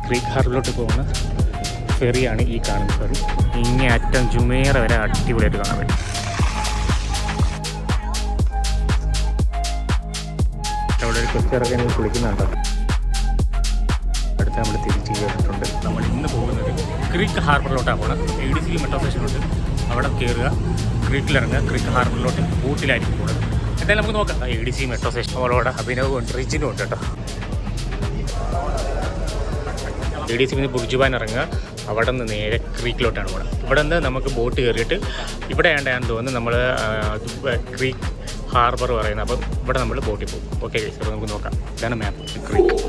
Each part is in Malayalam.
ക്രീക്ക് ഹാർബറിലോട്ട് പോകുന്ന ഫെറിയാണ് ഈ കാണുന്ന ഫെറി. ഇങ്ങനെ അറ്റം ജുമേറ വരെ അടിപൊളിയായിട്ട് കാണാൻ പറ്റും. അവിടെ ഒരു കൊച്ചിറക്കാൻ കുളിക്കുന്നുണ്ടോ. അടുത്ത് നമ്മൾ തിരിച്ച് കയറിയിട്ടുണ്ട്. നമ്മൾ ഇന്ന് പോകുന്നത് ക്രീക്ക് ഹാർബറിലോട്ടാണ് പോകുന്നത്. ADC മെട്രോ സ്റ്റേഷനുണ്ട്, അവിടെ കയറുക, ക്രീക്കിലിറങ്ങുക, ക്രീക്ക് ഹാർബറിലോട്ട് ബോട്ടിലായിരിക്കും പോകുന്നത്. എന്തായാലും നമുക്ക് നോക്കാം. ADC മെട്രോ സ്റ്റേഷൻ അവളോടെ അഭിനവും ഉണ്ട്, റിജിനും ഉണ്ട് കേട്ടോ. ADC പിന്നെ ബുർജുബാൻ ഇറങ്ങുക, അവിടെ നിന്ന് നേരെ ക്രീക്കിലോട്ടാണ് പോകുന്നത്. ഇവിടെ നിന്ന് നമുക്ക് ബോട്ട് കയറിയിട്ട് ഇവിടെ ആണ്ടാന്ന് തോന്നുന്നു നമ്മൾ ക്രീക്ക് ഹാർബർ പറയുന്നത്. അപ്പം ഇവിടെ നമ്മൾ ബോട്ടിൽ പോകും. ഓക്കെ, അപ്പോൾ നമുക്ക് നോക്കാം. ഇതാണ് മാപ്പ് ക്രീക്ക്.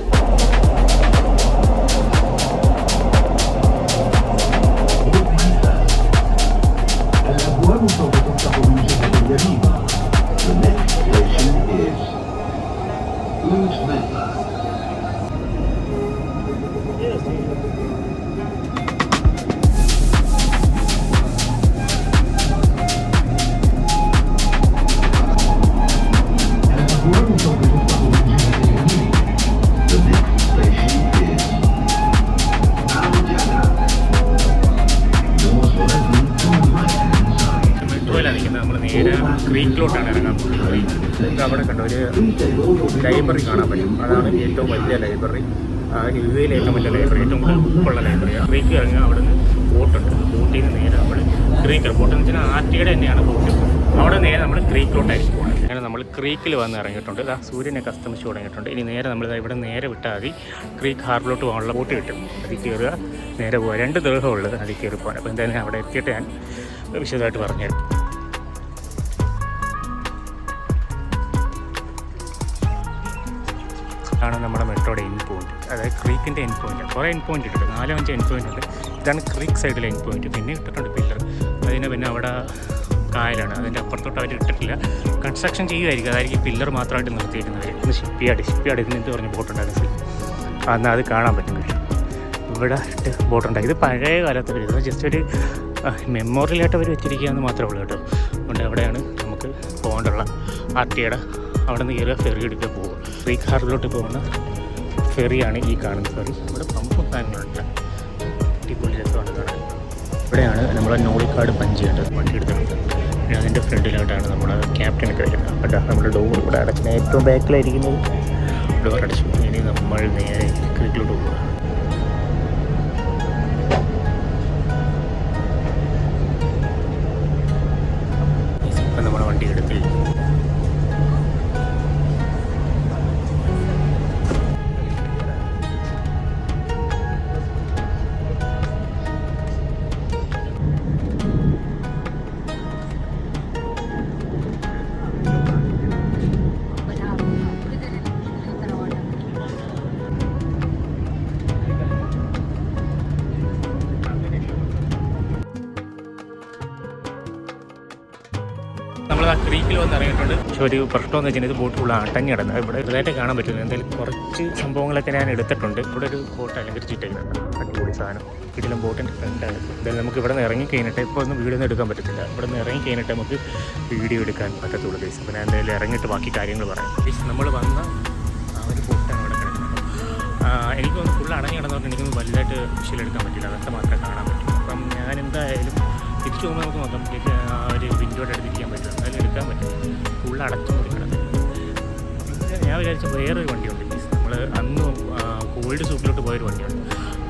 ക്രീക്കിലോട്ടാണ് ഇറങ്ങാൻ പോകുന്നത്. അവിടെ കണ്ട ഒരു ലൈബ്രറി കാണാൻ പറ്റും. അതാണ് ഏറ്റവും വലിയ ലൈബ്രറി, ഇന്ത്യയിലെ ഏറ്റവും വലിയ ലൈബ്രറി, ഏറ്റവും കൂടുതൽ ബുക്കുള്ള ലൈബ്രറി. ക്രീക്ക് ഇറങ്ങുക, അവിടെ നിന്ന് ബോട്ടുണ്ട്. ബോട്ടിൽ നിന്ന് നേരെ നമ്മൾ ക്രീക്ക്, ബോട്ടെന്ന് വെച്ചാൽ ആർട്ടിയുടെ തന്നെയാണ് ബോട്ട്. അവിടെ നേരെ നമ്മൾ ക്രീക്കിലോട്ടായിരിക്കും പോകുന്നത്. അങ്ങനെ നമ്മൾ ക്രീക്കിൽ വന്ന് ഇറങ്ങിയിട്ടുണ്ട്. സൂര്യനൊക്കെ അസ്തമിച്ച് തുടങ്ങിയിട്ടുണ്ട്. ഇനി നേരെ നമ്മൾ ഇവിടെ നേരെ വിട്ടാൽ മതി ക്രീക്ക് ഹാർബറിലോട്ട് പോകാനുള്ള ബോട്ട് കിട്ടും. അതിൽ കയറുക, നേരെ പോവുക. 2 ദിവസമുള്ളത് അതിൽ കയറി പോകാൻ. അപ്പോൾ എന്തായാലും അവിടെ എത്തിയിട്ട് ഞാൻ വിശദമായിട്ട് പറഞ്ഞുതരാം. ആണ് നമ്മുടെ മെട്രോയുടെ എൻഡ് പോയിന്റ്, അതായത് ക്രീക്കിൻ്റെ എൻഡ് പോയിന്റ്. കുറേ എൻഡ് പോയിന്റ് ഇട്ടിട്ടുണ്ട്, 4-5 എൻഡ് പോയിന്റ് ഉണ്ട്. ഇതാണ് ക്രീക്ക് സൈഡിലെ എൻഡ് പോയിന്റ്. പിന്നെ ഇട്ടിട്ടുണ്ട് പില്ലർ. പിന്നെ അവിടെ കായലാണ്, അതിൻ്റെ അപ്പുറത്തോട്ട് അവർ ഇട്ടിട്ടില്ല. കൺസ്ട്രക്ഷൻ ചെയ്യുമായിരിക്കും, അതായിരിക്കും പില്ലർ മാത്രമായിട്ട് നിർത്തിയിരിക്കുന്നത്. ഇന്ന് ഷിപ്പ്യാർഡ് ഇതിന് എന്ത് പറഞ്ഞ് ബോട്ടുണ്ടായിരുന്നു. എന്നാൽ അത് കാണാൻ പറ്റും. ഇവിടെ ബോട്ടുണ്ടായി. ഇത് പഴയ കാലത്ത് വരും. ഇത് ജസ്റ്റ് ഒരു മെമ്മോറിയലായിട്ട് അവർ വെച്ചിരിക്കുക എന്ന് മാത്രമേ ഉള്ളൂ കേട്ടോ. അതുകൊണ്ട് അവിടെയാണ് നമുക്ക് പോകേണ്ടുള്ള ആർട്ടിയുടെ. അവിടെ നിന്ന് കയറുക, ഫെറി എടുക്കുക, പോകുക. ക്രീക്ക് ഹാർബറിലോട്ട് പോകുന്ന ഫെറിയാണ് ഈ കാണുന്ന ഫെറി. ഇവിടെ പമ്പും സാധനങ്ങളുണ്ട്, അടിപൊളി രസമാണ് കാണാൻ. ഇവിടെയാണ് നമ്മളെ നോളിക്കാട് പഞ്ച് ചെയ്യേണ്ടത്. വണ്ടി എടുത്തിട്ടുണ്ട്. പിന്നെ അതിൻ്റെ ഫ്രണ്ടിലായിട്ടാണ് നമ്മുടെ ക്യാപ്റ്റനൊക്കെ വരുന്നത്. കേട്ടോ, നമ്മുടെ ഡോർ ഇവിടെ അടയ്ക്കുന്ന ഏറ്റവും ബാക്കിലായിരിക്കുന്നത് ഡോർ അടച്ചു. ഇനി നമ്മൾ നേരെ ക്രീക്കിലോട്ട് പോകുക. ഇപ്പം നമ്മുടെ വണ്ടി എടുത്ത് നമ്മൾ ക്രീക്കിൽ വന്ന് ഇറങ്ങിയിട്ടുണ്ട്. പക്ഷേ ഒരു പ്രശ്നമെന്ന് വെച്ചാൽ ഇത് ബോട്ട് ഫുൾ അടഞ്ഞു കിടന്നത്. ഇവിടെ ഇതായിട്ട് കാണാൻ പറ്റുന്നത്. എന്തായാലും കുറച്ച് സംഭവങ്ങളൊക്കെ ഞാൻ എടുത്തിട്ടുണ്ട്. ഇവിടെ ഒരു ബോട്ട് അലങ്കരിച്ചിട്ടേക്കുന്നുണ്ട്. അടിപൊളി സാധനം. ഇതിലും ബോട്ടിൻ്റെ ഫ്രണ്ടാണ്. എന്തായാലും നമുക്ക് ഇവിടെ നിന്ന് ഇറങ്ങി കഴിഞ്ഞിട്ട് ഇപ്പോൾ ഒന്നും വീഡിയോ ഒന്നും എടുക്കാൻ പറ്റത്തില്ല. ഇവിടെ നിന്ന് ഇറങ്ങി കഴിഞ്ഞിട്ട് നമുക്ക് വീഡിയോ എടുക്കാൻ പറ്റത്തുള്ളൂ ഗൈസ്. അപ്പോൾ ഞാൻ എന്തായാലും ഇറങ്ങിയിട്ട് ബാക്കി കാര്യങ്ങൾ പറയാം. നമ്മൾ വന്ന ആ ഒരു ബോട്ടാണ് ഇവിടെ കിടക്കുന്നത്. എനിക്ക് തോന്നുന്നു ഫുൾ അടഞ്ഞു കിടന്നതുകൊണ്ട് എനിക്കൊന്നും വലുതായിട്ട് വിഷ്വൽ എടുക്കാൻ പറ്റില്ല. അതൊക്കെ മാത്രമേ കാണാൻ പറ്റും. അപ്പം ഞാൻ എന്തായാലും തിരിച്ചു പോകുമ്പോൾ നമുക്ക് നോക്കാം. ഒരു വിൻഡോയുടെ അടുത്തിരിക്കാൻ പറ്റും, എന്തായാലും എടുക്കാൻ പറ്റും. ഫുൾ അടച്ചു കൊടുക്കണം. ഞാൻ വിചാരിച്ച വേറൊരു വണ്ടിയുണ്ട്. നമ്മൾ അന്ന് കോൾഡ് സൂപ്പിലോട്ട് പോയൊരു വണ്ടിയുണ്ട്.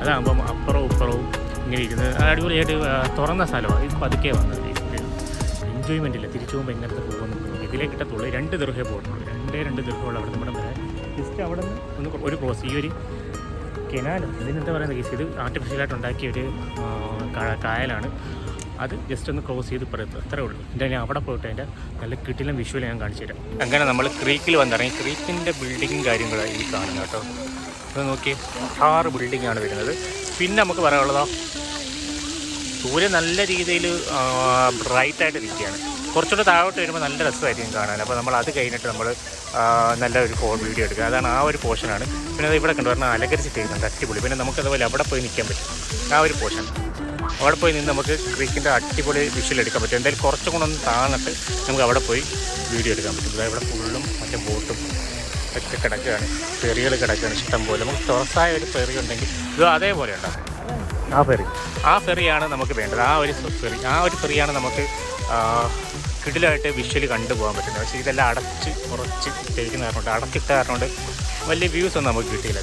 അതാകുമ്പം അപ്പുറവും ഇപ്പുറവും ഇങ്ങനെ ഇരുന്ന് അടിപൊളിയായിട്ട് തുറന്ന സ്ഥലമാണ്. ഇത് പതുക്കെ വന്നത്. എൻജോയ്മെൻ്റ് ഇല്ല. തിരിച്ചു പോകുമ്പോൾ എങ്ങനത്തെ പോകുന്നു ഇതിലേ കിട്ടത്തുള്ളൂ. 2 ദിർഹേ പോയിട്ടുള്ളൂ. 2 ദിർഹമുള്ള അവിടെ നമ്മുടെ വരെ ജസ്റ്റ് അവിടെ നിന്ന് ഒന്ന് ഒരു ക്രോസ്. ഈ ഒരു കെനാലും ഇതിനെന്താ പറയുന്നത് കേസ്, ഇത് ആർട്ടിഫിഷ്യലായിട്ട് ഉണ്ടാക്കിയ ഒരു കായലാണ്. അത് ജസ്റ്റ് ഒന്ന് ക്രോസ് ചെയ്ത് പറയത്തുള്ളൂ, അത്രേ ഉള്ളൂ. എന്തായാലും അവിടെ പോയിട്ട് അതിൻ്റെ നല്ല കിട്ടിലും വിഷ്വൽ ഞാൻ കാണിച്ചു തരാം. അങ്ങനെ നമ്മൾ ക്രീക്കിൽ വന്നിറങ്ങി. ക്രീക്കിൻ്റെ ബിൽഡിങ്ങും കാര്യങ്ങളും ഈ കാണുന്നത് കേട്ടോ. അത് നോക്കി 6 ബിൽഡിങ്ങാണ് വരുന്നത്. പിന്നെ നമുക്ക് പറയാനുള്ളതോ സൂര്യൻ നല്ല രീതിയിൽ ബ്രൈറ്റായിട്ട് ഇരിക്കുകയാണ്. കുറച്ചുകൂടെ താഴോട്ട് വരുമ്പോൾ നല്ല രസമായിരിക്കും കാണാൻ. അപ്പോൾ നമ്മൾ അത് കഴിഞ്ഞിട്ട് നമ്മൾ നല്ല ഒരു വീഡിയോ എടുക്കുക. അതാണ് ആ ഒരു പോർഷനാണ്. പിന്നെ അത് ഇവിടെ കണ്ടുവരണം അലങ്കരിച്ചിട്ടിരിക്കുന്നുണ്ട്, അടിപൊളി. പിന്നെ നമുക്കതുപോലെ അവിടെ പോയി നിൽക്കാൻ പറ്റും. ആ ഒരു പോർഷൻ അവിടെ പോയി നിന്ന് നമുക്ക് ക്രീക്കിൻ്റെ അടിപൊളി വിഷ്വൽ എടുക്കാൻ പറ്റും. എന്തായാലും കുറച്ചും കൂടെ ഒന്ന് താന്നിട്ട് നമുക്ക് അവിടെ പോയി വീഡിയോ എടുക്കാൻ പറ്റും. ഇവിടെ ഫുള്ളും മറ്റേ ബോട്ടും ഒക്കെ കിടക്കുകയാണ്, ഫെറികൾ കിടക്കുകയാണ് ഇഷ്ടം പോലെ. നമുക്ക് തുറസായ ഒരു ഫെറി ഉണ്ടെങ്കിൽ ഇത് അതേപോലെ ഉണ്ടാകും. ആ ഫെറിയാണ് നമുക്ക് വേണ്ടത്. ആ ഒരു ഫെറിയാണ് നമുക്ക് കിടിലായിട്ട് വിഷ്വലി കണ്ടുപോകാൻ പറ്റുന്നത്. പക്ഷേ ഇതെല്ലാം അടച്ച് കുറച്ച് ഇട്ടേക്കുന്ന കാരണമുണ്ട്, അടച്ചിട്ട കാരണമുണ്ട് വലിയ വ്യൂസ് ഒന്നും നമുക്ക് കിട്ടിയില്ല.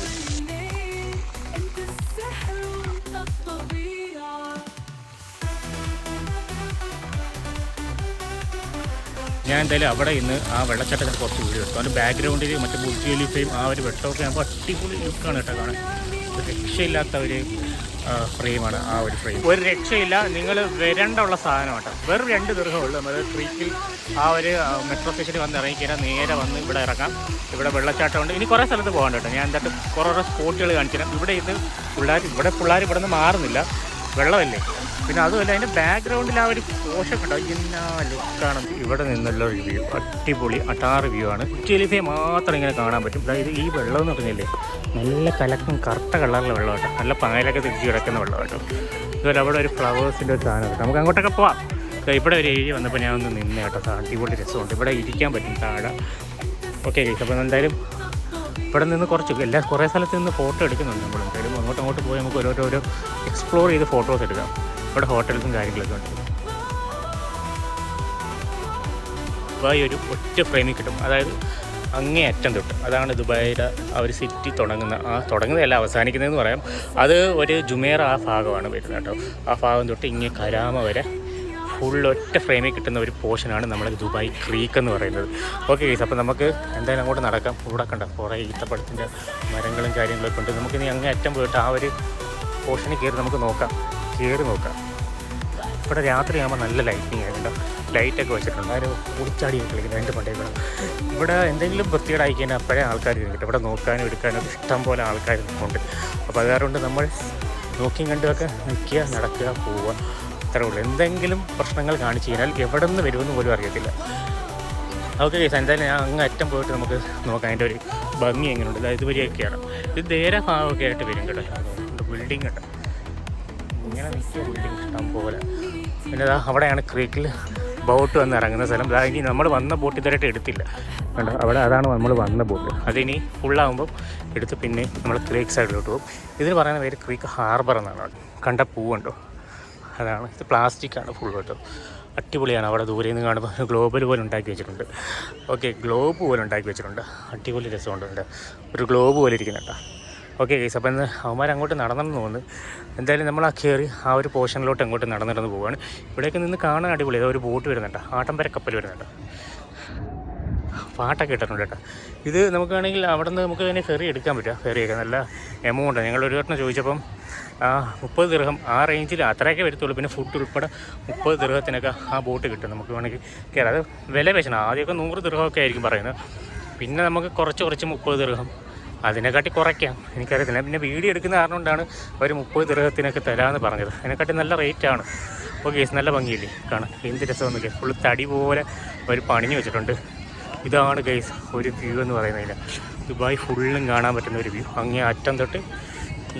ഞാൻ എന്തായാലും അവിടെ ഇന്ന് ആ വെള്ളച്ചാട്ടത്തിന് കുറച്ച് വീഡിയോ എടുത്തു. അതിൻ്റെ ബാക്ക്ഗ്രൗണ്ടിൽ മറ്റേ ബുർജ് ഖലീഫയും ആ ഒരു വെട്ടമൊക്കെ ആകുമ്പോൾ അടിപൊളി ലുക്കാണ് കേട്ടോ കാണാൻ. ഒരു രക്ഷയില്ലാത്ത ഒരു ഫ്രെയിമാണ് ആ ഒരു ഫ്രെയിം. ഒരു രക്ഷയില്ല, നിങ്ങൾ വരേണ്ടുള്ള സാധനം കേട്ടോ. വെറും 2 ദിർഹമുള്ളൂ. നമ്മൾ ക്രീക്കിൽ ആ ഒരു മെട്രോ സ്റ്റേഷനിൽ വന്ന് ഇറങ്ങിക്കഴിഞ്ഞാൽ നേരെ വന്ന് ഇവിടെ ഇറങ്ങാം. ഇവിടെ വെള്ളച്ചാട്ടമുണ്ട്. ഇനി കുറേ സ്ഥലത്ത് പോകാൻ കേട്ടോ. ഞാൻ എന്തായിട്ട് കുറേ സ്പോട്ടുകൾ കാണിച്ചുതരാം. ഇവിടെ പിള്ളേർ ഇവിടെ നിന്ന് മാറുന്നില്ല, വെള്ളമല്ലേ. പിന്നെ അതുമല്ല അതിൻ്റെ ബാക്ക്ഗ്രൗണ്ടിൽ ആ ഒരു പോഷൊക്കെ ഉണ്ടാവും. ഇന്ന ലുക്കാണ് ഇവിടെ നിന്നുള്ള ഒരു വ്യൂ. അടിപൊളി അട്ടാറ് വ്യൂ ആണ്. ബുർജ് മാത്രം ഇങ്ങനെ കാണാൻ പറ്റും. അതായത് ഈ വെള്ളം എന്ന് പറഞ്ഞില്ലേ നല്ല കലക്കും കറുത്ത കളറിലെ വെള്ളം കേട്ടോ. നല്ല പായലൊക്കെ തിരിച്ച് കിടക്കുന്ന വെള്ളം കേട്ടോ. അതുപോലെ അവിടെ ഒരു ഫ്ലവേഴ്സിൻ്റെ ഒരു സാധനം കേട്ടോ. നമുക്ക് അങ്ങോട്ടൊക്കെ പോവാം. ഇവിടെ ഒരു ഏരിയ വന്നപ്പോൾ ഞാൻ ഒന്ന് നിന്ന് കേട്ടോ. അടിപൊളി രസമുണ്ട്. ഇവിടെ ഇരിക്കാൻ പറ്റും താഴെ. ഓക്കെ ഗൈസ്, അപ്പോൾ എന്തായാലും ഇവിടെ നിന്ന് കുറേ സ്ഥലത്ത് നിന്ന് ഫോട്ടോ എടുക്കുന്നുണ്ട്. നമ്മൾ എന്തായാലും അങ്ങോട്ട് പോയി നമുക്ക് ഓരോരോ എക്സ്പ്ലോർ ചെയ്ത് ഫോട്ടോസ് എടുക്കാം. ഇവിടെ ഹോട്ടൽസും കാര്യങ്ങളൊക്കെ ഉണ്ട്. ദുബായ് ഒരു ഒറ്റ ഫ്രെയിമിൽ കിട്ടും. അതായത് അങ്ങേ അറ്റം തൊട്ട്, അതാണ് ദുബായിയുടെ ആ ഒരു സിറ്റി തുടങ്ങുന്നതല്ല അവസാനിക്കുന്നതെന്ന് പറയാം. അത് ഒരു ജുമേറ ആ ഭാഗമാണ് വരുന്നത് കേട്ടോ. ആ ഭാഗം തൊട്ട് ഇങ്ങനെ കരാമ വരെ ഫുൾ ഒറ്റ ഫ്രെയിമിൽ കിട്ടുന്ന ഒരു പോർഷനാണ് നമ്മുടെ ദുബായ് ക്രീക്ക് എന്ന് പറയുന്നത്. ഓക്കെ ഗൈസ്, അപ്പോൾ നമുക്ക് എന്തായാലും അങ്ങോട്ട് നടക്കാം. ഇവിടെ കണ്ട കുറേ ഈത്തപ്പഴത്തിൻ്റെ മരങ്ങളും കാര്യങ്ങളൊക്കെ ഉണ്ട്. നമുക്കിനി അങ്ങേ അറ്റം പോയിട്ട് ആ ഒരു പോർഷനിൽ കയറി നോക്കാം. ഇവിടെ രാത്രിയാകുമ്പോൾ നല്ല ലൈറ്റിങ് ആയിട്ടുണ്ടോ, ലൈറ്റൊക്കെ വെച്ചിട്ടുണ്ട്. ആ ഒരു കുടിച്ചാടിയൊക്കെ കളിക്കുന്നത് അതിൻ്റെ പണ്ടേക്കണം. ഇവിടെ എന്തെങ്കിലും വൃത്തികേടായി കഴിഞ്ഞാൽ അപ്പോഴേ ആൾക്കാർ കിട്ടും. ഇവിടെ നോക്കാനും എടുക്കാനും ഇഷ്ടം പോലെ ആൾക്കാർ ഉണ്ട്. അപ്പോൾ അതുകൊണ്ട് നമ്മൾ നോക്കിയും കണ്ടുമൊക്കെ നിൽക്കുക, നടക്കുക, പോവുക, അത്രേ ഉള്ളൂ. എന്തെങ്കിലും പ്രശ്നങ്ങൾ കാണിച്ചു കഴിഞ്ഞാൽ എവിടെ നിന്ന് വരുമെന്ന് പോലും അറിയത്തില്ല. ഓക്കെ ഗൈസ്, എന്തായാലും ഞാൻ അങ്ങ് അറ്റം പോയിട്ട് നമുക്ക് നോക്കാം അതിൻ്റെ ഒരു ഭംഗി എങ്ങനെയുണ്ട്. അതായത് ഇതുവരെയൊക്കെയാണ്. ഇത് നേരെ ഭാഗമൊക്കെ ആയിട്ട് വരും കേട്ടോ. ബിൽഡിംഗ് കേട്ടോ, ഇങ്ങനെ നിൽക്കുക ബിൽഡിംഗ് ഇഷ്ടം പോലെ. പിന്നെ അവിടെയാണ് ക്രീക്കിൽ ബോട്ട് വന്ന് ഇറങ്ങുന്ന സ്ഥലം. ഇനി നമ്മൾ വന്ന ബോട്ട് ഇതുവരെയായിട്ട് എടുത്തില്ല കണ്ടോ. അതാണ് നമ്മൾ വന്ന ബോട്ട്. അതിനി ഫുള്ളാകുമ്പം എടുത്ത് പിന്നെ നമ്മൾ ക്രീക്ക് സൈഡിലോട്ട് പോകും. ഇതിന് പറയുന്ന പേര് ക്രീക്ക് ഹാർബർ എന്നാണ്. കണ്ട പൂവുണ്ടോ, അതാണ്. ഇത് പ്ലാസ്റ്റിക്കാണ് ഫുൾ കേട്ടോ. അടിപൊളിയാണ്. അവിടെ ദൂരെ നിന്ന് കാണുമ്പോൾ ഗ്ലോബൽ പോലെ ഉണ്ടാക്കി വെച്ചിട്ടുണ്ട്. ഓക്കെ, ഗ്ലോബ് പോലെ ഉണ്ടാക്കി വെച്ചിട്ടുണ്ട്. അടിപൊളി രസമുണ്ട്. ഒരു ഗ്ലോബ് പോലെ ഇരിക്കുന്നുണ്ടോ. ഓക്കെ ഗൈസ്, അപ്പോൾ ഇന്ന് അവന്മാർ അങ്ങോട്ട് നടന്നെന്ന് തോന്നുന്നു. എന്തായാലും നമ്മൾ കയറി ആ ഒരു പോർഷനിലോട്ട് അങ്ങോട്ട് നടന്നിടന്ന് പോവുകയാണ്. ഇവിടേക്ക് നിന്ന് കാണാൻ അടിപൊളി. ഒരു ബോട്ട് വരുന്നുണ്ട്, ആട്ടംബര കപ്പൽ വരുന്നുണ്ട്. പാട്ടൊക്കെ ഇട്ടിട്ടുണ്ട് കേട്ടോ. ഇത് നമുക്ക് വേണമെങ്കിൽ അവിടെ നിന്ന് നമുക്ക് തന്നെ ഫെറി എടുക്കാൻ പറ്റുക. ഫെറിയൊക്കെ നല്ല എമൗണ്ടാണ്. ഞങ്ങൾ ഒരു വട്ടം ചോദിച്ചപ്പം 30 ദിർഹം ആ റേഞ്ചിൽ അത്രയൊക്കെ വരത്തുള്ളൂ. പിന്നെ ഫുഡ് ഉൾപ്പെടെ 30 ദിർഹത്തിനൊക്കെ ആ ബോട്ട് കിട്ടും. നമുക്ക് വേണമെങ്കിൽ കയറാം. അത് വില പേശണം. ആദ്യമൊക്കെ 100 ദിർഹമൊക്കെ ആയിരിക്കും പറയുന്നത്. പിന്നെ നമുക്ക് കുറച്ച് 30 ദിർഹം അതിനെക്കാട്ടി കുറയ്ക്കാം, എനിക്കറിയത്തില്ല. പിന്നെ വീഡിയോ എടുക്കുന്ന കാരണം കൊണ്ടാണ് അവർ 30 ദിർഹത്തിനൊക്കെ തരാമെന്ന് പറഞ്ഞത്. അതിനെക്കാട്ടി നല്ല റേറ്റാണ്. ഓക്കെ, നല്ല ഭംഗിയില്ലേ കാണാൻ. എന്ത് രസമെന്നൊക്കെ ഫുള്ള് തടി പോലെ അവർ പണിഞ്ഞു വെച്ചിട്ടുണ്ട്. ഇതാണ് ഗൈസ് ഒരു വ്യൂ എന്ന് പറയുന്നതിന്. ദുബായ് ഫുള്ളും കാണാൻ പറ്റുന്ന ഒരു വ്യൂ. അങ്ങേ അറ്റം തൊട്ട്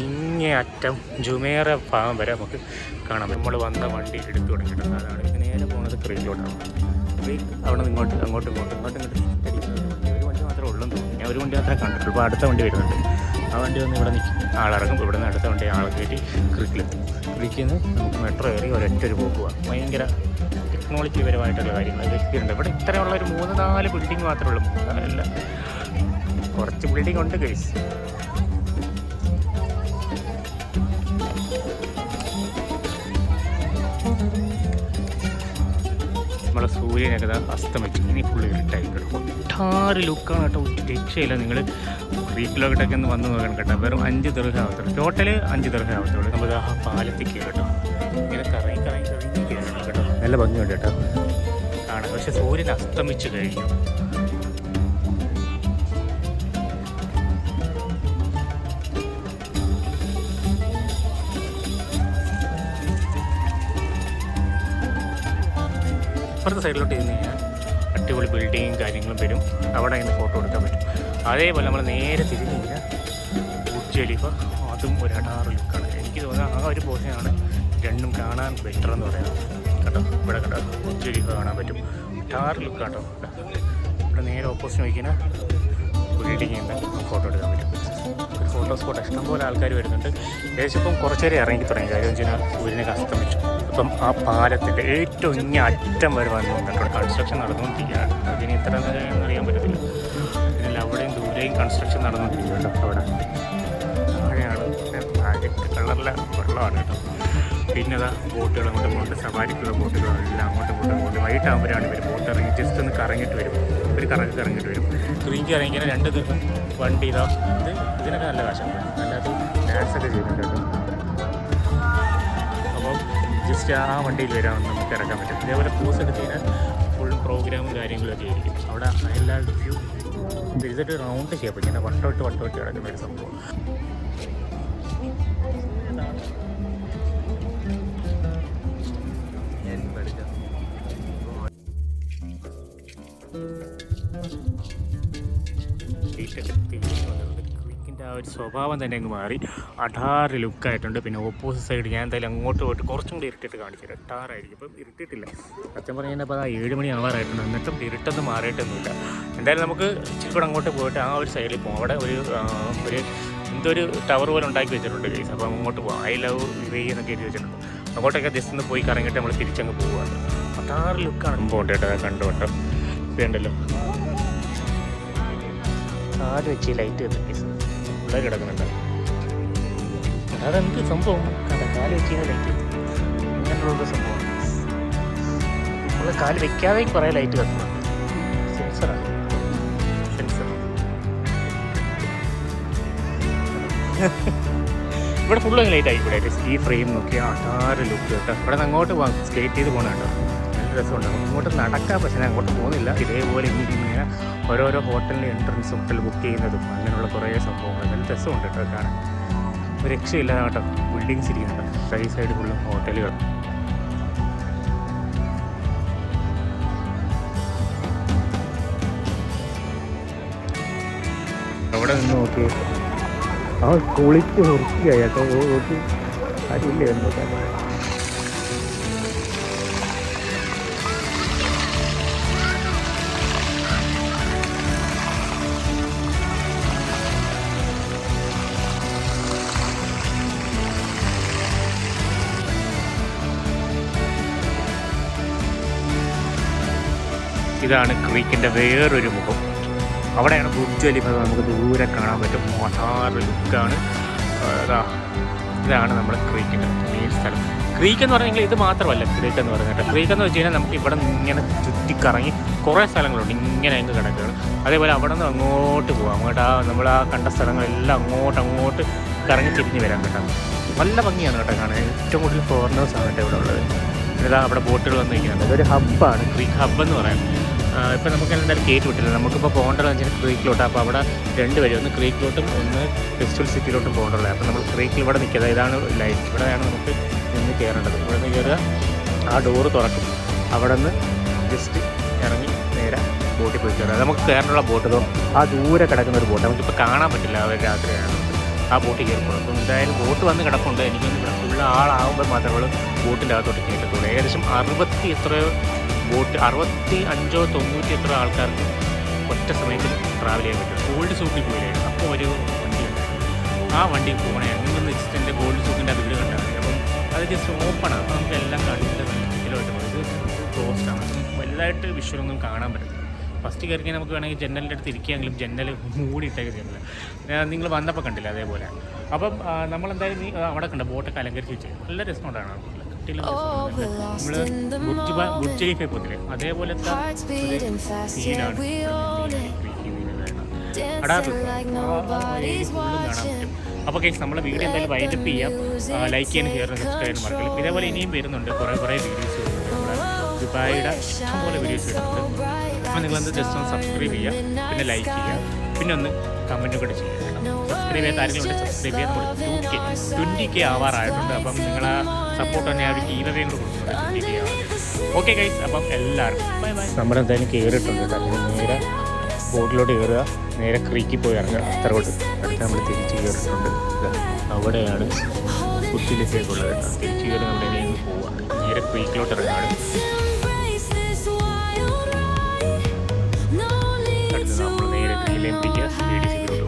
ഇങ്ങേ അറ്റം ജുമേറ ഭാഗം വരെ നമുക്ക് കാണാം. നമ്മൾ വന്ന വണ്ടി എടുത്തു തുടങ്ങിയിട്ടുണ്ട്. അതാണ് ഇത് നേരെ പോകുന്നത് ക്രീക്കിലോട്ടാണ്. അവിടെ നിന്ന് അങ്ങോട്ടും ഇങ്ങോട്ടും ഒരു വണ്ടി മാത്രമേ ഉള്ളൂ തോന്നുന്നു. ഞാൻ ഒരു വണ്ടി മാത്രമേ കണ്ടിട്ടുള്ളൂ. ഇപ്പോൾ അടുത്ത വണ്ടി വരുന്നുണ്ട്. ആ വണ്ടി വന്ന് ഇവിടെ നിൽക്കും, ആളിറങ്ങും. ഇവിടെ നിന്ന് അടുത്ത വണ്ടി ആളെ കയറ്റി ക്രീക്കിലെത്തും. ക്രീക്കിൽ നിന്ന് നമുക്ക് മെട്രോ കയറി ഒരൊറ്റൊരു പോകുക. ഭയങ്കര ടെക്നോളജി പരമായിട്ടുള്ള കാര്യങ്ങൾ വ്യക്തിയുണ്ട്. ഇവിടെ ഇത്രയുള്ള ഒരു 3-4 ബിൽഡിംഗ് മാത്രമേ ഉള്ളൂ. അല്ല, കുറച്ച് ബിൽഡിംഗ് ഉണ്ട് ഗൈസ്. നമ്മളെ സൂര്യനൊക്കെ അസ്തമിച്ചു. ഇനി ഫുള്ള് ഇരുട്ടായി കേട്ടോ. ഒട്ടാറ് ലുക്കാണ് കേട്ടോ. രക്ഷയില്ല. നിങ്ങൾ ക്രീക്കിലോട്ടൊക്കെ ഒന്ന് വന്ന് നോക്കണം കേട്ടോ. വെറും 5 ദിർഹം ആവത്തുള്ളൂ. ടോട്ടല് 5 ദിർഹം ആവത്തുള്ളൂ. നമ്മൾ ആ പാലത്തേക്ക് കേട്ടോ ഇങ്ങനെ കറങ്ങി കേട്ടോ. നല്ല ഭംഗിയുണ്ട് കേട്ടോ കാണാൻ. പക്ഷെ സൂര്യൻ അസ്തമിച്ചു കഴിഞ്ഞു. അപ്പുറത്തെ സൈഡിലോട്ട് ഇരുന്ന് കഴിഞ്ഞാൽ അടിപൊളി ബിൽഡിങ്ങും കാര്യങ്ങളും വരും. അവിടെ നിന്ന് ഫോട്ടോ എടുക്കാൻ പറ്റും. അതേപോലെ നമ്മൾ നേരെ തിരിഞ്ഞ് കഴിഞ്ഞാൽ ബുർജ് ഖലീഫ, അതും ഒരു അടാറ് ലുക്കാണ്. എനിക്ക് തോന്നുന്നത് ആ ഒരു പോർഷനാണ് രണ്ടും കാണാൻ ബെറ്റർ എന്ന് പറയുന്നത് കേട്ടോ. ഇവിടെ കേട്ടോ ബുർജ് ഖലീഫ കാണാൻ പറ്റും. അടാറ് ലുക്കാട്ടോ. ഇവിടെ നേരെ ഓപ്പോസിറ്റ് നോക്കിയാൽ ബിൽഡിങ്ങിൽ നിന്ന് ഫോട്ടോ എടുക്കാൻ പറ്റും. ഒരു ഫോട്ടോ സ്പോട്ട് ഇഷ്ടംപോലെ ആൾക്കാർ വരുന്നുണ്ട്. ഏകദേശം ഇപ്പം കുറച്ച് നേരം ഇറങ്ങി തുടങ്ങി. കാര്യം വെച്ച് കഴിഞ്ഞാൽ സൂര്യനൊക്കെ അസ്തമിച്ചു. ഇപ്പം ആ പാലത്തിൻ്റെ ഏറ്റവും ഇങ്ങ അറ്റം വരെ വന്ന് നിന്നിട്ടുണ്ട്. കൺസ്ട്രക്ഷൻ നടന്നുകൊണ്ടിരിക്കുകയാണ്. അതിന് എത്ര നേരം അറിയാൻ പറ്റത്തില്ല. ഇതിൽ അവിടെയും ദൂരെയും കൺസ്ട്രക്ഷൻ നടന്നുകൊണ്ടിരിക്കുകയുണ്ട്. അവിടെ അവിടെയാണ് കളറിലെ വെള്ളമാണ് കേട്ടോ. പിന്നെ അതാ ബോട്ടുകൾ അങ്ങോട്ടും ഇങ്ങോട്ട് സവാരിക്കുള്ള ബോട്ടുകളെല്ലാം അങ്ങോട്ടും ഇങ്ങോട്ടും പോകുന്നത്. വൈകിട്ടാകുമ്പോഴാണ് ഇവർ ബോട്ട് ഇറങ്ങി ജസ്റ്റ് ഒന്ന് കറങ്ങിയിട്ട് വരും. ഒരു കറങ്ങിയിട്ട് വരും. ക്രീക്ക് ഇറങ്ങിയാൽ 2 ദിവസം വണ്ടി ഇതാ ഇതിനൊക്കെ നല്ല കാശാണ്. അല്ലാതെ ഡാൻസൊക്കെ ചെയ്യുന്നുണ്ട് കേട്ടോ. അപ്പം ജസ്റ്റ് ആ വണ്ടിയിൽ വരാൻ നമുക്ക് ഇറക്കാൻ പറ്റും. ഇതേപോലെ പോസ് എടുത്ത് കഴിഞ്ഞാൽ ഫുൾ പ്രോഗ്രാമും കാര്യങ്ങളൊക്കെ ആയിരിക്കും. അവിടെ എല്ലാ വ്യൂ ഇതൊരു റൗണ്ട് ഷേപ്പ് ഇങ്ങനെ വട്ടോട്ട് കിടക്കുന്ന ഒരു സംഭവം. ക്രീക്കിൻ്റെ ആ ഒരു സ്വഭാവം തന്നെ അങ്ങ് മാറി അടാറ് ലുക്കായിട്ടുണ്ട്. പിന്നെ ഓപ്പോസിറ്റ് സൈഡ് ഞാൻ എന്തായാലും അങ്ങോട്ട് പോയിട്ട് കുറച്ചും കൂടി ഇരുട്ടിട്ട് കാണിച്ചു തരാം. അടാറായിരിക്കും. ഇപ്പം ഇരുട്ടിട്ടില്ല. സത്യം പറഞ്ഞു കഴിഞ്ഞാൽ അപ്പോൾ ആ 7 മണി ആവാറായിട്ടുണ്ട്. എന്നിട്ടും ഇരുട്ടൊന്നും മാറിയിട്ടൊന്നുമില്ല. എന്തായാലും നമുക്ക് ഇച്ചിരി കൂടെ അങ്ങോട്ട് പോയിട്ട് ആ ഒരു സൈഡിൽ പോകും. അവിടെ ഒരു എന്തൊരു ടവർ പോലെ ഉണ്ടാക്കി വെച്ചിട്ടുണ്ട് ഗൈസ്. അപ്പോൾ അങ്ങോട്ട് പോകാം. ഐ ലവ് യുഎഇ എന്നൊക്കെ എഴുതി വെച്ചിട്ടുണ്ട്. അങ്ങോട്ടൊക്കെ ജസ്റ്റ് ഒന്ന് പോയി കറങ്ങിയിട്ട് നമ്മൾ തിരിച്ചങ്ങ് പോവുകയാണ്. അടാറ് ലുക്കാണ് പോകേണ്ടത്. കണ്ടു കേട്ടോ. വേണ്ടല്ലോ കാല് വെച്ച് ലൈറ്റ് കത്തിട്ട് പിള്ളേർ കിടക്കുന്നുണ്ട്. അതെന്ത് സംഭവം കാല് വെച്ച് ലൈറ്റ് അങ്ങനെയുള്ള സംഭവമാണ്. നമ്മൾ കാല് വെക്കാതെയും കുറേ ലൈറ്റ് കത്തുന്നുണ്ട്. സെൻസറാണ് സെൻസർ. ഇവിടെ ഫുള്ള് ലൈറ്റ് ആയിക്കൂടെ. ഈ ഫ്രെയിം നോക്കി അടാറ് ലുക്ക് കേട്ടോ. ഇവിടെ നിന്ന് അങ്ങോട്ട് പോകാം. സ്കേറ്റ് ചെയ്ത് പോകണം കേട്ടോ. നല്ല രസമുണ്ട്. അങ്ങോട്ട് നടക്കാം. പക്ഷേ ഞാൻ അങ്ങോട്ട് പോകുന്നില്ല. ഇതേപോലെ ഇങ്ങനെ ഓരോരോ ഹോട്ടലിൻ്റെ എൻട്രൻസ് ഹോട്ടൽ ബുക്ക് ചെയ്യുന്നതും അങ്ങനെയുള്ള കുറേ സംഭവങ്ങൾ നല്ല രസമുണ്ട് കേട്ടോ കാണാൻ. ഒരു രക്ഷയില്ല കേട്ടോ. ബിൽഡിങ്സ് ഇരിക്കുന്നുണ്ട്. ഈ സൈഡ് ഫുള്ളും ഹോട്ടലുകൾ. അവിടെ നിന്ന് നോക്കി ആ കുളിച്ച് വൃത്തിയായി കേട്ടോ. നോക്കി അതില്ലേ എന്നൊക്കെ. ഇതാണ് ക്രീക്കിൻ്റെ വേറൊരു മുഖം. അവിടെയാണ് ബുർജ് ഖലീഫ നമുക്ക് ദൂരെ കാണാൻ പറ്റും. അടാറ് ലുക്കാണ്. ഇതാണ് നമ്മുടെ ക്രീക്കിൻ്റെ മെയിൻ സ്ഥലം. ക്രീക്ക് എന്ന് പറഞ്ഞെങ്കിൽ ഇത് മാത്രമല്ല ക്രീക്ക് എന്ന് പറയുന്നത്. ക്രീക്ക് എന്ന് വെച്ച് കഴിഞ്ഞാൽ നമുക്ക് ഇവിടെ ഇങ്ങനെ ചുറ്റിക്കറങ്ങി കുറേ സ്ഥലങ്ങളുണ്ട്. ഇങ്ങനെ അങ്ങ് കിടക്കുകയാണ്. അതേപോലെ അവിടെ നിന്ന് അങ്ങോട്ട് പോകാം. അങ്ങോട്ട് നമ്മൾ കണ്ട സ്ഥലങ്ങളെല്ലാം അങ്ങോട്ട് കറങ്ങി തിരിഞ്ഞ് വരാൻ കേട്ടോ. നല്ല ഭംഗിയാണ് കേട്ടോ കാണാൻ. ഏറ്റവും കൂടുതൽ ഫോറിനേഴ്സാണ് കേട്ടോ ഇവിടെ ഉള്ളത്. ഇതാ അവിടെ ബോട്ടുകൾ വന്ന് നിൽക്കുന്നുണ്ട്. ഇതൊരു ഹബ്ബാണ്. ക്രീക്ക് ഹബ്ബ് എന്ന് പറയാം. ഇപ്പം നമുക്ക് എന്തായാലും കയറ്റി വിട്ടില്ല. നമുക്കിപ്പോൾ പോകേണ്ടതെന്ന് വെച്ചാൽ ക്രീക്കിലോട്ട്. അപ്പോൾ അവിടെ 2 വഴി, ഒന്ന് ക്രീക്കിലോട്ടും ഒന്ന് ഫെസ്റ്റിവൽ സിറ്റിയിലോട്ടും പോകേണ്ടത്. അപ്പോൾ നമ്മൾ ക്രീക്കിൽ ഇവിടെ നിൽക്കുക. ഇതാണ് ലൈൻ. ഇവിടെയാണ് നമുക്ക് നിന്ന് കയറേണ്ടത്. ഇവിടെ നിന്ന് കയറുക. ആ ഡോറ് തുറക്കും. അവിടെ നിന്ന് ജസ്റ്റ് ഇറങ്ങി നേരെ ബോട്ടിൽ പോയി കയറുക. നമുക്ക് കയറാനുള്ള ബോട്ട് ആ ദൂരെ കിടക്കുന്ന ഒരു ബോട്ട്. നമുക്കിപ്പോൾ കാണാൻ പറ്റില്ല. അവർ രാത്രിയാണ് ആ ബോട്ടിൽ കയറുമ്പോൾ. അപ്പോൾ എന്തായാലും ബോട്ട് വന്ന് കിടപ്പുണ്ട്. എനിക്കൊന്ന് ഇവിടെ ഫുള്ള് ആളാകുമ്പോൾ മാത്രമേ ബോട്ടിൻ്റെ അകത്തോട്ട് കയറ്റത്തുള്ളൂ. ഏകദേശം 60 എത്രയോ ബോട്ട് 65 90 എത്ര ആൾക്കാർക്ക് ഒറ്റ സമയത്ത് ട്രാവൽ ചെയ്യാൻ പറ്റും. ഗോൾഡ് സൂക്കിൽ പോയില്ലായിരുന്നു. അപ്പോൾ ഒരു വണ്ടിയുണ്ട്. ആ വണ്ടി പോകണേ അങ്ങനെ ജസ്റ്റ് എൻ്റെ ഗോൾഡ് സൂക്കിൻ്റെ വീട് കണ്ടാൽ മതി. അപ്പം അത് ജസ്റ്റ് ഓപ്പണാണ്. അപ്പോൾ നമുക്ക് എല്ലാം കണ്ടിട്ട് നല്ല ഇതിലോട്ട് പോകും. ഇത് ക്ലോസ്ഡാണ്. വലുതായിട്ട് വിഷ്വലൊന്നും കാണാൻ പറ്റില്ല. ഫസ്റ്റ് കയറിക്കാൻ നമുക്ക് വേണമെങ്കിൽ ജനലിൻ്റെ അടുത്ത് ഇരിക്കുകയെങ്കിലും ജനൽ മൂടിയിട്ടേക്ക് ചെയ്യുന്നില്ല. നിങ്ങൾ വന്നപ്പോൾ കണ്ടില്ല അതേപോലെ. അപ്പം നമ്മളെന്തായാലും അവിടെ കണ്ട ബോട്ടൊക്കെ അലങ്കരിച്ച് വെച്ച് നല്ല രസമുണ്ടാണ്. നമ്മൾ ബുർജ് ഖലീഫയിൽ പോകത്തില്ലേ അതേപോലത്തെ സീനാണ്. കാണാൻ പറ്റും. അപ്പോൾ കേസ് നമ്മളെ വീഡിയോ എന്തായാലും വൈൻഡപ്പ് ചെയ്യാം. ലൈക്ക് ചെയ്യാനും ഷെയർ ചെയ്യാനും സബ്സ്ക്രൈബ് ചെയ്യാനും മറക്കില്ല. ഇതേപോലെ ഇനിയും വരുന്നുണ്ട് കുറേ വീഡിയോസ് വരുന്നുണ്ട്. നമ്മുടെ ദുബായിയുടെ ഇഷ്ടംപോലെ വീഡിയോസ് വരുന്നുണ്ട്. അപ്പോൾ നിങ്ങളൊന്ന് ജസ്റ്റ് ഒന്ന് സബ്സ്ക്രൈബ് ചെയ്യുക, പിന്നെ ലൈക്ക് ചെയ്യുക, പിന്നെ ഒന്ന് കമൻറ്റും കൂടെ ചെയ്യുക. സബ്സ്ക്രൈബ് ചെയ്യാൻ കാര്യങ്ങളുണ്ട്. സബ്സ്ക്രൈബ് ചെയ്യാൻ നമ്മൾ 20K ആവാറായിട്ടുണ്ട്. അപ്പം നിങ്ങൾ ആ സപ്പോർട്ട് തന്നെ ആ ഒരു ഗീവവേയും കൂടെ കൊടുക്കുന്നുണ്ട്. 20K ആവാൻ. ഓക്കെ ഗൈസ്, അപ്പം എല്ലാവർക്കും ബൈ ബൈ. നമ്മളെന്തായാലും കയറിയിട്ടുണ്ട് കേട്ടോ. നേരെ ബോട്ടിലോട്ട് കയറുക, നേരെ ക്രീക്കിൽ പോയി ഇറങ്ങുക. അത്രയോട്ട് അടുത്ത് നമ്മൾ തിരിച്ച് കയറിയിട്ടുണ്ട്. അവിടെയാണ് കുറ്റിയിലേക്കുള്ളത് കേട്ടോ. തിരിച്ച് കയറി നമ്മുടെ ഇനി പോവുക. നേരെ ക്രീക്കിലോട്ട് ഇറങ്ങുകയാണ്. അടുത്ത് നമ്മൾ നേരെ എല്ലാം പിടിക്കുക ADC